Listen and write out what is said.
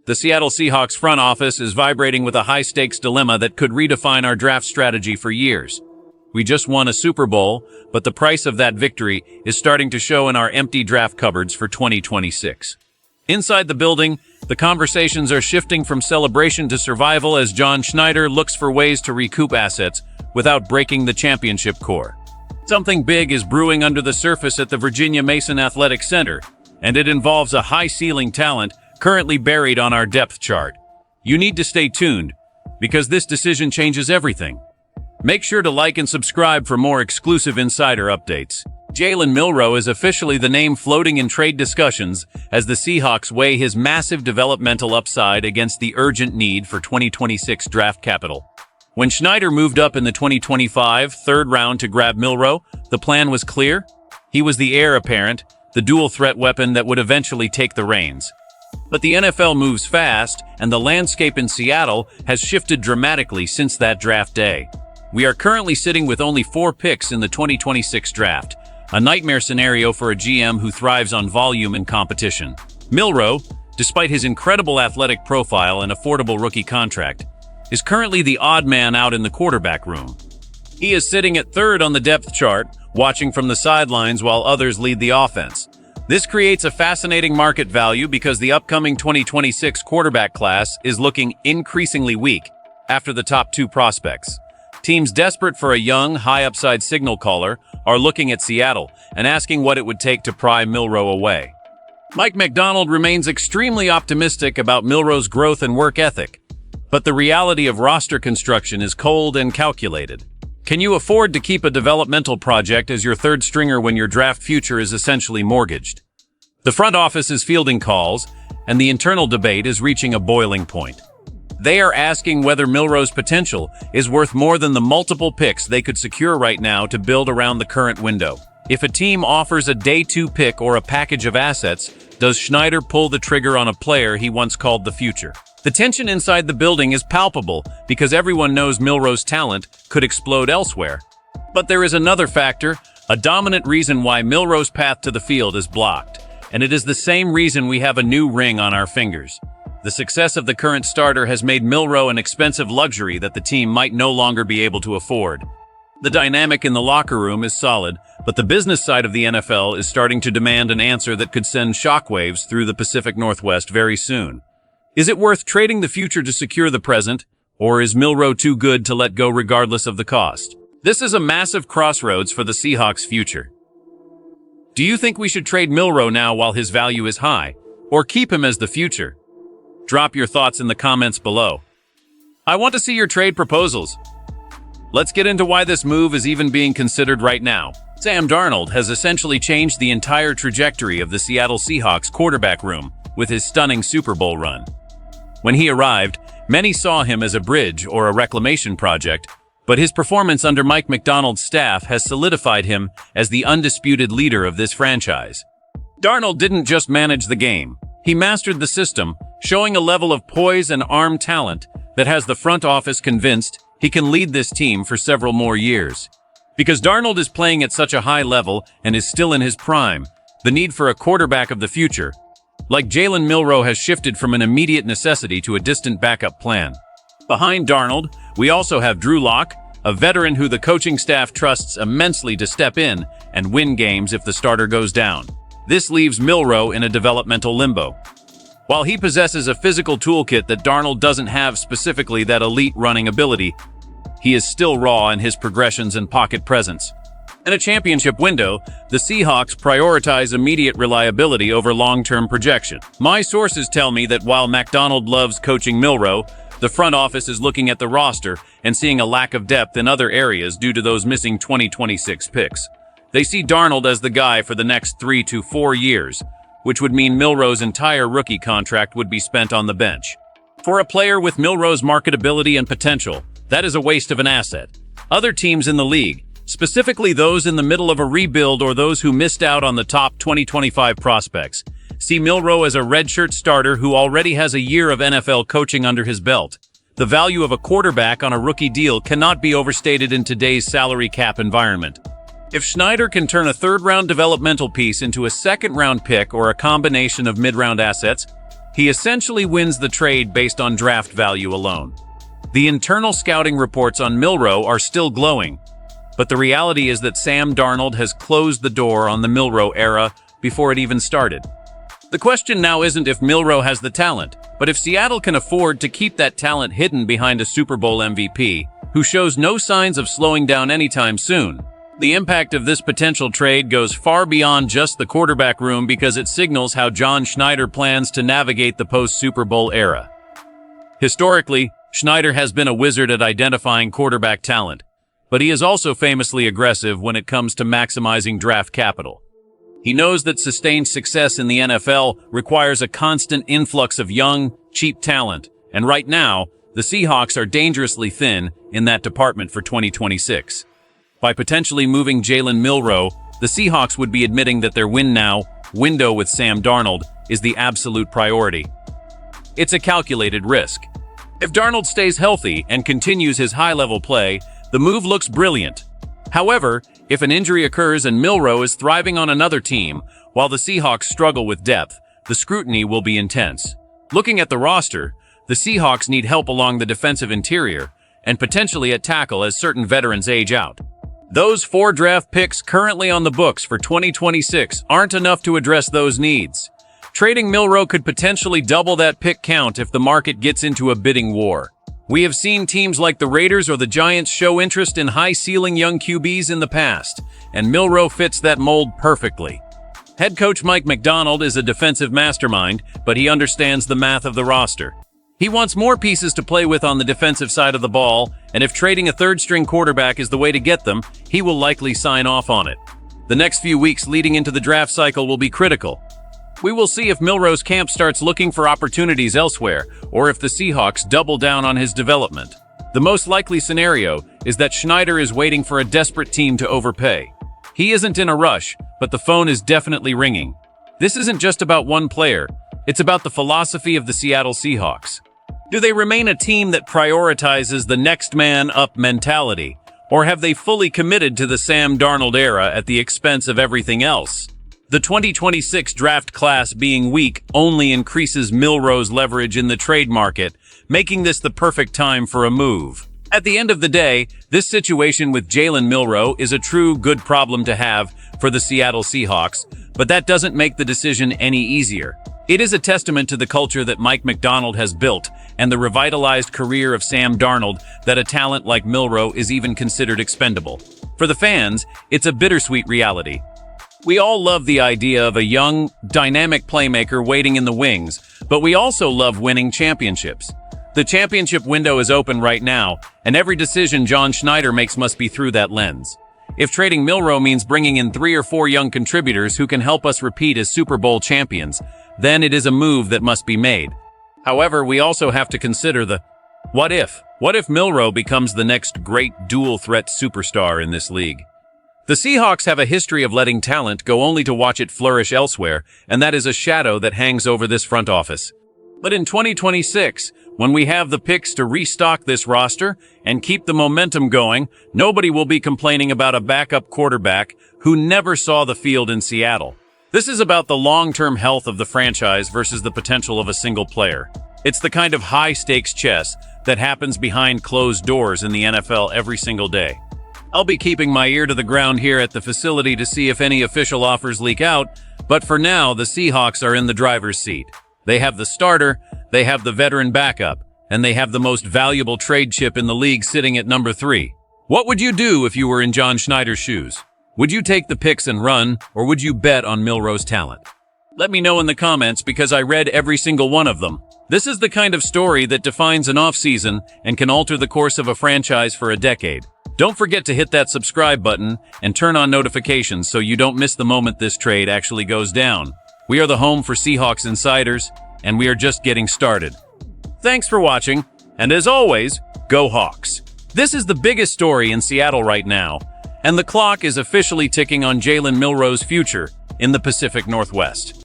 The Seattle Seahawks front office is vibrating with a high-stakes dilemma that could redefine our draft strategy for years. We just won a Super Bowl, but the price of that victory is starting to show in our empty draft cupboards for 2026. Inside the building, the conversations are shifting from celebration to survival as John Schneider looks for ways to recoup assets without breaking the championship core. Something big is brewing under the surface at the Virginia Mason Athletic Center, and it involves a high-ceiling talent currently buried on our depth chart. You need to stay tuned, because this decision changes everything. Make sure to like and subscribe for more exclusive insider updates. Jalen Milroe is officially the name floating in trade discussions as the Seahawks weigh his massive developmental upside against the urgent need for 2026 draft capital. When Schneider moved up in the 2025 third round to grab Milroe, the plan was clear. He was the heir apparent, the dual-threat weapon that would eventually take the reins. But the NFL moves fast, and the landscape in Seattle has shifted dramatically since that draft day. We are currently sitting with only 4 picks in the 2026 draft, a nightmare scenario for a GM who thrives on volume and competition. Milroe, despite his incredible athletic profile and affordable rookie contract, is currently the odd man out in the quarterback room. He is sitting at third on the depth chart, watching from the sidelines while others lead the offense. This creates a fascinating market value because the upcoming 2026 quarterback class is looking increasingly weak after the top 2 prospects. Teams desperate for a young, high-upside signal caller are looking at Seattle and asking what it would take to pry Milroe away. Mike Macdonald remains extremely optimistic about Milroe's growth and work ethic, but the reality of roster construction is cold and calculated. Can you afford to keep a developmental project as your third stringer when your draft future is essentially mortgaged? The front office is fielding calls, and the internal debate is reaching a boiling point. They are asking whether Milroe's potential is worth more than the multiple picks they could secure right now to build around the current window. If a team offers a day 2 pick or a package of assets, does Schneider pull the trigger on a player he once called the future? The tension inside the building is palpable because everyone knows Milroe's talent could explode elsewhere. But there is another factor, a dominant reason why Milroe's path to the field is blocked, and it is the same reason we have a new ring on our fingers. The success of the current starter has made Milroe an expensive luxury that the team might no longer be able to afford. The dynamic in the locker room is solid, but the business side of the NFL is starting to demand an answer that could send shockwaves through the Pacific Northwest very soon. Is it worth trading the future to secure the present, or is Milroe too good to let go regardless of the cost? This is a massive crossroads for the Seahawks' future. Do you think we should trade Milroe now while his value is high, or keep him as the future? Drop your thoughts in the comments below. I want to see your trade proposals. Let's get into why this move is even being considered right now. Sam Darnold has essentially changed the entire trajectory of the Seattle Seahawks quarterback room with his stunning Super Bowl run. When he arrived, many saw him as a bridge or a reclamation project, but his performance under Mike Macdonald's staff has solidified him as the undisputed leader of this franchise. Darnold didn't just manage the game. He mastered the system, showing a level of poise and arm talent that has the front office convinced he can lead this team for several more years. Because Darnold is playing at such a high level and is still in his prime, the need for a quarterback of the future, like Jalen Milroe, has shifted from an immediate necessity to a distant backup plan. Behind Darnold, we also have Drew Lock, a veteran who the coaching staff trusts immensely to step in and win games if the starter goes down. This leaves Milroe in a developmental limbo. While he possesses a physical toolkit that Darnold doesn't have, specifically that elite running ability, he is still raw in his progressions and pocket presence. In a championship window, the Seahawks prioritize immediate reliability over long-term projection. My sources tell me that while Macdonald loves coaching Milroe, the front office is looking at the roster and seeing a lack of depth in other areas due to those missing 2026 picks. They see Darnold as the guy for the next 3 to 4 years, which would mean Milroe's entire rookie contract would be spent on the bench. For a player with Milroe's marketability and potential, that is a waste of an asset. Other teams in the league, specifically those in the middle of a rebuild or those who missed out on the top 2025 prospects, see Milroe as a redshirt starter who already has a year of NFL coaching under his belt. The value of a quarterback on a rookie deal cannot be overstated in today's salary cap environment. If Schneider can turn a third-round developmental piece into a second-round pick or a combination of mid-round assets, He essentially wins the trade based on draft value alone. The internal scouting reports on Milroe are still glowing, but the reality is that Sam Darnold has closed the door on the Milroe era before it even started. The question now isn't if Milroe has the talent, but if Seattle can afford to keep that talent hidden behind a Super Bowl MVP who shows no signs of slowing down anytime soon. The impact of this potential trade goes far beyond just the quarterback room because it signals how John Schneider plans to navigate the post-Super Bowl era. Historically, Schneider has been a wizard at identifying quarterback talent, but he is also famously aggressive when it comes to maximizing draft capital. He knows that sustained success in the NFL requires a constant influx of young, cheap talent, and right now, the Seahawks are dangerously thin in that department for 2026. By potentially moving Jalen Milroe, the Seahawks would be admitting that their win-now window with Sam Darnold is the absolute priority. It's a calculated risk. If Darnold stays healthy and continues his high-level play, the move looks brilliant. However, if an injury occurs and Milroe is thriving on another team, while the Seahawks struggle with depth, the scrutiny will be intense. Looking at the roster, the Seahawks need help along the defensive interior and potentially at tackle as certain veterans age out. Those 4 draft picks currently on the books for 2026 aren't enough to address those needs. Trading Milroe could potentially double that pick count if the market gets into a bidding war. We have seen teams like the Raiders or the Giants show interest in high-ceiling young QBs in the past, and Milroe fits that mold perfectly. Head coach Mike Macdonald is a defensive mastermind, but he understands the math of the roster. He wants more pieces to play with on the defensive side of the ball, and if trading a third-string quarterback is the way to get them, he will likely sign off on it. The next few weeks leading into the draft cycle will be critical. We will see if Milroe's camp starts looking for opportunities elsewhere, or if the Seahawks double down on his development. The most likely scenario is that Schneider is waiting for a desperate team to overpay. He isn't in a rush, but the phone is definitely ringing. This isn't just about one player, it's about the philosophy of the Seattle Seahawks. Do they remain a team that prioritizes the next man up mentality, or have they fully committed to the Sam Darnold era at the expense of everything else? The 2026 draft class being weak only increases Milroe's leverage in the trade market, making this the perfect time for a move. At the end of the day, this situation with Jalen Milroe is a true good problem to have for the Seattle Seahawks, but that doesn't make the decision any easier. It is a testament to the culture that Mike Macdonald has built and the revitalized career of Sam Darnold that a talent like Milroe is even considered expendable. For the fans, it's a bittersweet reality. We all love the idea of a young, dynamic playmaker waiting in the wings, but we also love winning championships. The championship window is open right now, and every decision John Schneider makes must be through that lens. If trading Milroe means bringing in 3 or 4 young contributors who can help us repeat as Super Bowl champions, then it is a move that must be made. However, we also have to consider the what if. What if Milroe becomes the next great dual-threat superstar in this league? The Seahawks have a history of letting talent go only to watch it flourish elsewhere, and that is a shadow that hangs over this front office. But in 2026, when we have the picks to restock this roster and keep the momentum going, nobody will be complaining about a backup quarterback who never saw the field in Seattle. This is about the long-term health of the franchise versus the potential of a single player. It's the kind of high-stakes chess that happens behind closed doors in the NFL every single day. I'll be keeping my ear to the ground here at the facility to see if any official offers leak out, but for now, the Seahawks are in the driver's seat. They have the starter, they have the veteran backup, and they have the most valuable trade chip in the league sitting at number 3. What would you do if you were in John Schneider's shoes? Would you take the picks and run, or would you bet on Milroe's talent? Let me know in the comments because I read every single one of them. This is the kind of story that defines an offseason and can alter the course of a franchise for a decade. Don't forget to hit that subscribe button and turn on notifications so you don't miss the moment this trade actually goes down. We are the home for Seahawks insiders, and we are just getting started. Thanks for watching, and as always, go Hawks! This is the biggest story in Seattle right now, and the clock is officially ticking on Jalen Milroe's future in the Pacific Northwest.